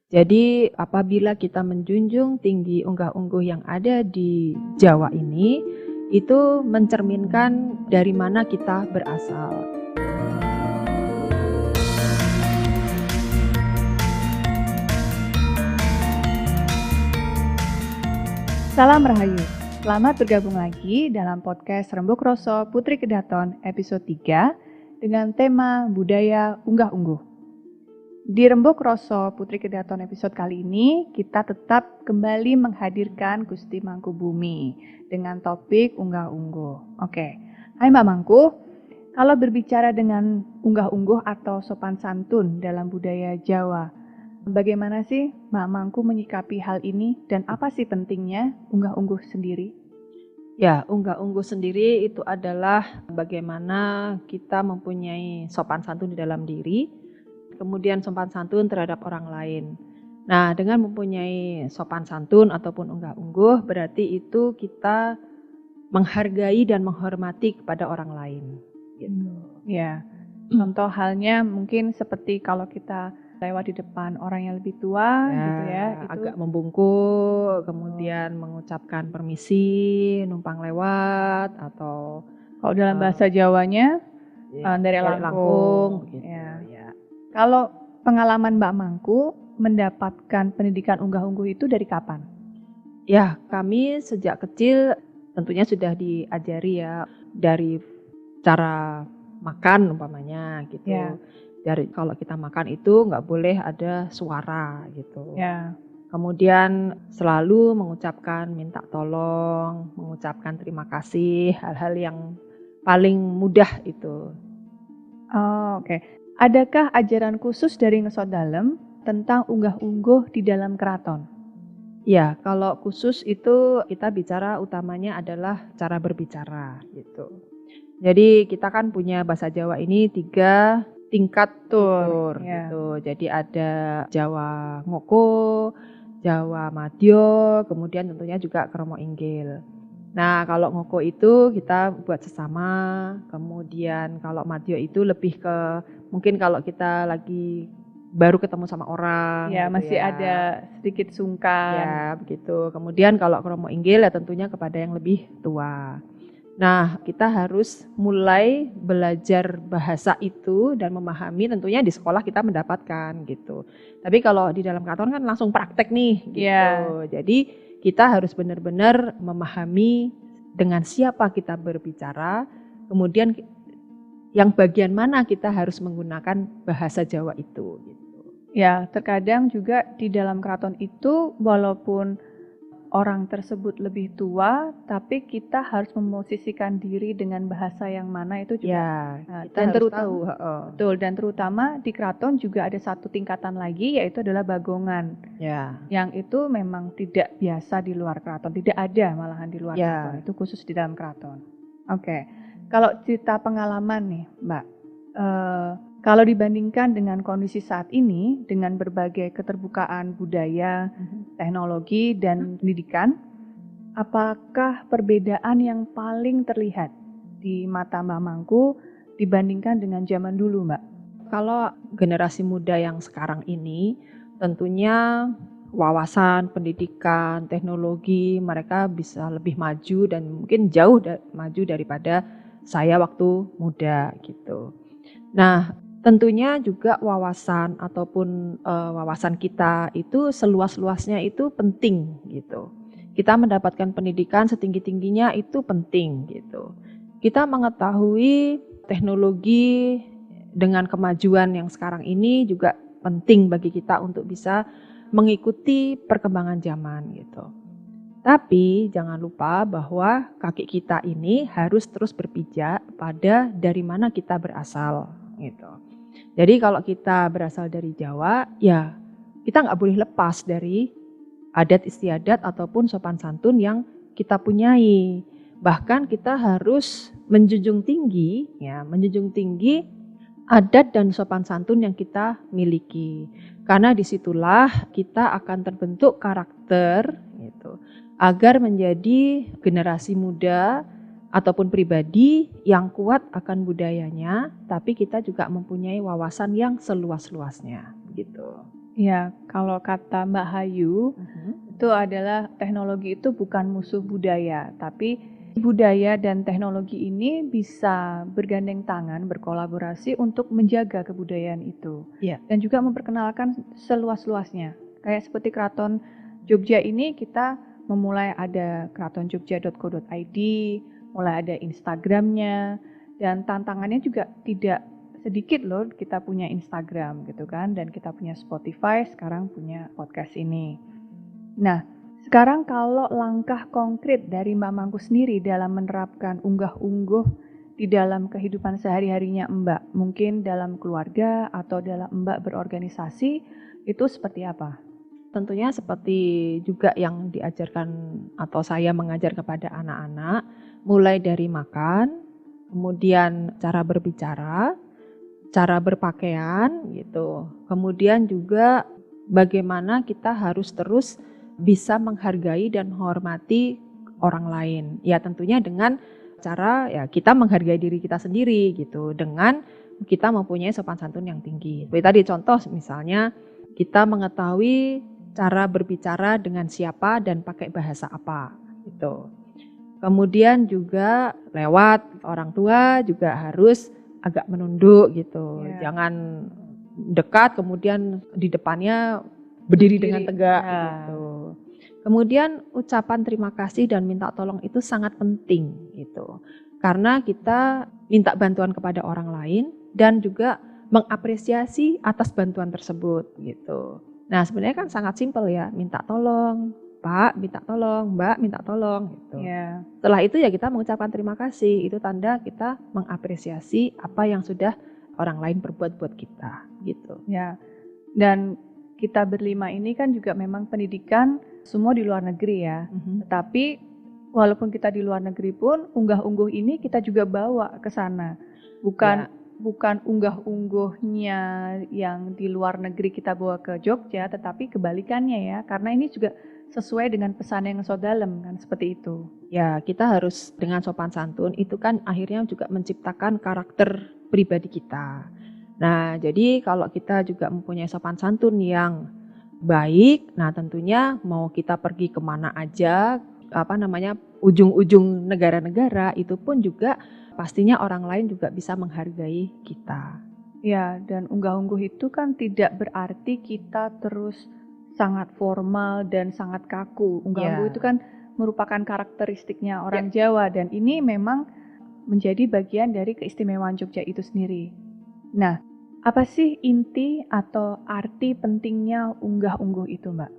Jadi apabila kita menjunjung tinggi unggah-ungguh yang ada di Jawa ini, itu mencerminkan dari mana kita berasal. Salam Rahayu, selamat bergabung lagi dalam podcast Rembuk Roso Putri Kedaton episode 3 dengan tema Budaya Unggah-Ungguh. Di Rembuk Roso Putri Kedaton episode kali ini, kita tetap kembali menghadirkan Gusti Mangkubumi dengan topik Unggah-Ungguh. Oke, hai Mbak Mangku, kalau berbicara dengan unggah-ungguh atau sopan santun dalam budaya Jawa, bagaimana sih Mbak Mangku menyikapi hal ini dan apa sih pentingnya unggah-ungguh sendiri? Ya, unggah-ungguh sendiri itu adalah bagaimana kita mempunyai sopan santun di dalam diri, kemudian sopan santun terhadap orang lain. Nah, dengan mempunyai sopan santun ataupun unggah-ungguh, berarti itu kita menghargai dan menghormati kepada orang lain. Gitu. Ya, contoh halnya mungkin seperti kalau kita lewat di depan orang yang lebih tua, gitu ya, itu agak membungkuk, kemudian mengucapkan permisi, numpang lewat, atau kalau dalam bahasa Jawanya dari langkung. gitu, Ya. ya. Kalau pengalaman Mbak Mangku mendapatkan pendidikan unggah-ungguh itu dari kapan? Ya, kami sejak kecil tentunya sudah diajari ya dari cara makan umpamanya gitu. Ya. Dari kalau kita makan itu nggak boleh ada suara gitu. Ya. Kemudian selalu mengucapkan minta tolong, mengucapkan terima kasih, hal-hal yang paling mudah itu. Oh, oke. Adakah ajaran khusus dari Ngesot Dalem tentang unggah-ungguh di dalam keraton? Ya, kalau khusus itu kita bicara utamanya adalah cara berbicara gitu. Jadi kita kan punya bahasa Jawa ini 3 tingkat tutur ya. gitu. Jadi ada Jawa Ngoko, Jawa Madya, kemudian tentunya juga Kromo Inggil. Nah, kalau Ngoko itu kita buat sesama, kemudian kalau Madya itu lebih ke mungkin kalau kita lagi baru ketemu sama orang. Ya, gitu masih ada sedikit sungkan. Ya, begitu. Kemudian kalau Kromo Inggil ya tentunya kepada yang lebih tua. Nah, kita harus mulai belajar bahasa itu dan memahami tentunya di sekolah kita mendapatkan gitu. Tapi kalau di dalam keraton kan langsung praktek nih gitu. Ya. Jadi kita harus benar-benar memahami dengan siapa kita berbicara, kemudian yang bagian mana kita harus menggunakan bahasa Jawa itu gitu. Ya, terkadang juga di dalam keraton itu walaupun orang tersebut lebih tua, tapi kita harus memosisikan diri dengan bahasa yang mana itu juga. Ya, kita dan harus terutama, tahu. Betul, dan terutama di keraton juga ada satu tingkatan lagi yaitu adalah bagongan. Ya. Yang itu memang tidak biasa di luar keraton, tidak ada malahan di luar keraton, itu khusus di dalam keraton. Oke. Kalau cerita pengalaman nih, Mbak. Kalau dibandingkan dengan kondisi saat ini, dengan berbagai keterbukaan budaya, teknologi, dan pendidikan, apakah perbedaan yang paling terlihat di mata Mbak Mangku dibandingkan dengan zaman dulu, Mbak? Kalau generasi muda yang sekarang ini, tentunya wawasan, pendidikan, teknologi, mereka bisa lebih maju dan mungkin jauh maju daripada saya waktu muda gitu. Nah, tentunya juga wawasan ataupun wawasan kita itu seluas-luasnya itu penting gitu. Kita mendapatkan pendidikan setinggi-tingginya itu penting gitu. Kita mengetahui teknologi dengan kemajuan yang sekarang ini juga penting bagi kita untuk bisa mengikuti perkembangan zaman gitu. Tapi jangan lupa bahwa kaki kita ini harus terus berpijak pada dari mana kita berasal gitu. Jadi kalau kita berasal dari Jawa, ya kita nggak boleh lepas dari adat istiadat ataupun sopan santun yang kita punyai. Bahkan kita harus menjunjung tinggi adat dan sopan santun yang kita miliki. Karena disitulah kita akan terbentuk karakter gitu, agar menjadi generasi muda ataupun pribadi yang kuat akan budayanya, tapi kita juga mempunyai wawasan yang seluas-luasnya gitu. Ya, kalau kata Mbak Hayu, itu adalah teknologi itu bukan musuh budaya, tapi budaya dan teknologi ini bisa bergandeng tangan, berkolaborasi untuk menjaga kebudayaan itu. Iya. Dan juga memperkenalkan seluas-luasnya. Kayak seperti Keraton Jogja ini, kita memulai ada keratonjogja.co.id, mulai ada Instagramnya, dan tantangannya juga tidak sedikit loh, kita punya Instagram gitu kan, dan kita punya Spotify, sekarang punya podcast ini. Nah, sekarang kalau langkah konkret dari Mbak Mangku sendiri dalam menerapkan unggah-ungguh di dalam kehidupan sehari-harinya Mbak, mungkin dalam keluarga atau dalam Mbak berorganisasi, itu seperti apa? Tentunya seperti juga yang diajarkan atau saya mengajar kepada anak-anak, mulai dari makan, kemudian cara berbicara, cara berpakaian gitu. Kemudian juga bagaimana kita harus terus bisa menghargai dan menghormati orang lain. Ya tentunya dengan cara ya kita menghargai diri kita sendiri gitu, dengan kita mempunyai sopan santun yang tinggi. Seperti tadi contoh misalnya kita mengetahui cara berbicara dengan siapa dan pakai bahasa apa gitu. Kemudian juga lewat orang tua juga harus agak menunduk gitu. Jangan dekat kemudian di depannya berdiri dengan tegak gitu. Kemudian ucapan terima kasih dan minta tolong itu sangat penting gitu. Karena kita minta bantuan kepada orang lain dan juga mengapresiasi atas bantuan tersebut gitu. Nah, sebenarnya kan sangat simpel ya, minta tolong, Pak, minta tolong, Mbak, minta tolong gitu. Setelah itu ya kita mengucapkan terima kasih. Itu tanda kita mengapresiasi apa yang sudah orang lain perbuat buat kita gitu. Ya. Dan kita berlima ini kan juga memang pendidikan semua di luar negeri ya. Tetapi walaupun kita di luar negeri pun unggah-ungguh ini kita juga bawa ke sana. Bukan unggah-ungguhnya yang di luar negeri kita bawa ke Jogja, tetapi kebalikannya ya. Karena ini juga sesuai dengan pesan yang so dalam kan, seperti itu. Ya, kita harus dengan sopan santun itu kan akhirnya juga menciptakan karakter pribadi kita. Nah, jadi kalau kita juga mempunyai sopan santun yang baik, nah tentunya mau kita pergi kemana aja, ujung-ujung negara-negara itu pun juga pastinya orang lain juga bisa menghargai kita. Ya, dan unggah-ungguh itu kan tidak berarti kita terus sangat formal dan sangat kaku. Unggah-ungguh itu kan merupakan karakteristiknya orang Jawa dan ini memang menjadi bagian dari keistimewaan Jogja itu sendiri. Nah, apa sih inti atau arti pentingnya unggah-ungguh itu, Mbak?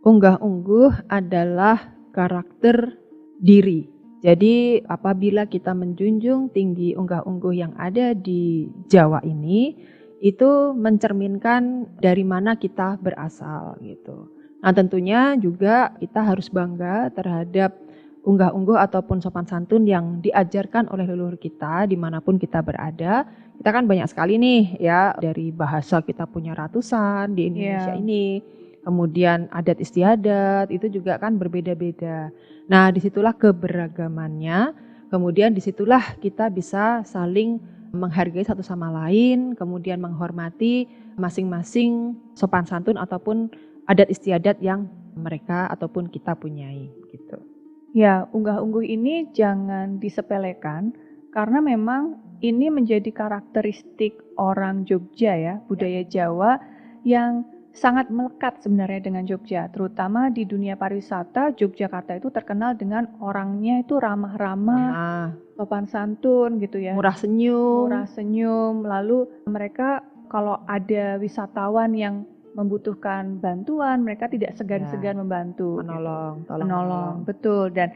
Unggah-ungguh adalah karakter diri. Jadi apabila kita menjunjung tinggi unggah-ungguh yang ada di Jawa ini, itu mencerminkan dari mana kita berasal gitu. Nah tentunya juga kita harus bangga terhadap unggah-ungguh ataupun sopan santun yang diajarkan oleh leluhur kita dimanapun kita berada. Kita kan banyak sekali nih ya, dari bahasa kita punya ratusan di Indonesia ini. Kemudian adat istiadat itu juga kan berbeda-beda. Nah disitulah keberagamannya, kemudian disitulah kita bisa saling menghargai satu sama lain, kemudian menghormati masing-masing sopan santun ataupun adat istiadat yang mereka ataupun kita punyai gitu. Ya, unggah-ungguh ini jangan disepelekan karena memang ini menjadi karakteristik orang Jogja ya, budaya Jawa yang sangat melekat sebenarnya dengan Jogja, terutama di dunia pariwisata. Yogyakarta itu terkenal dengan orangnya itu ramah-ramah, sopan santun gitu ya, murah senyum. Lalu mereka kalau ada wisatawan yang membutuhkan bantuan, mereka tidak segan-segan membantu, menolong, betul. Dan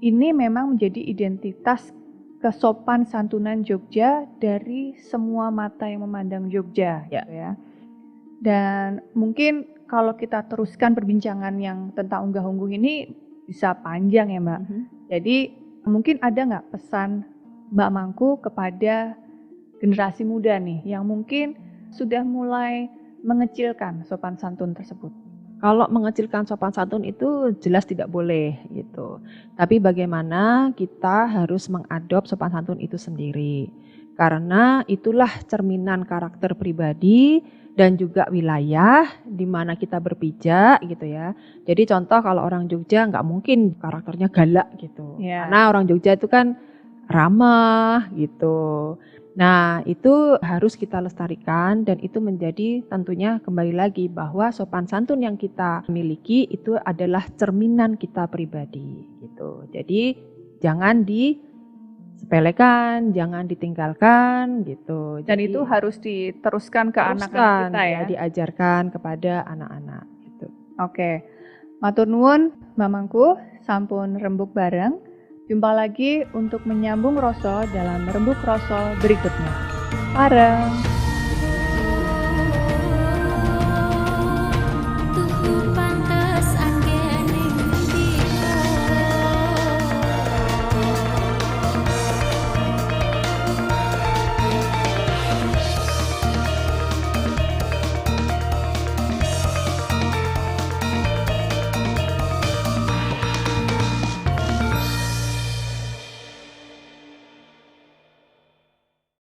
ini memang menjadi identitas kesopan santunan Jogja dari semua mata yang memandang Jogja, gitu ya. Dan mungkin kalau kita teruskan perbincangan yang tentang unggah-ungguh ini bisa panjang ya Mbak. Jadi mungkin ada nggak pesan Mbak Mangku kepada generasi muda nih yang mungkin sudah mulai mengecilkan sopan santun tersebut? Kalau mengecilkan sopan santun itu jelas tidak boleh gitu. Tapi bagaimana kita harus mengadop sopan santun itu sendiri. Karena itulah cerminan karakter pribadi dan juga wilayah di mana kita berpijak gitu ya. Jadi contoh kalau orang Jogja nggak mungkin karakternya galak gitu. Iya. Karena orang Jogja itu kan ramah gitu. Nah, itu harus kita lestarikan dan itu menjadi tentunya kembali lagi bahwa sopan santun yang kita miliki itu adalah cerminan kita pribadi gitu. Jadi jangan disepelekan, jangan ditinggalkan gitu. Dan Jadi, itu harus diteruskan ke anak-anak teruskan kita ya. diajarkan kepada anak-anak gitu. Oke. Matur nuwun Mamangku, sampun rembuk bareng. Jumpa lagi untuk menyambung rasa dalam rembuk rasa berikutnya. Pareng.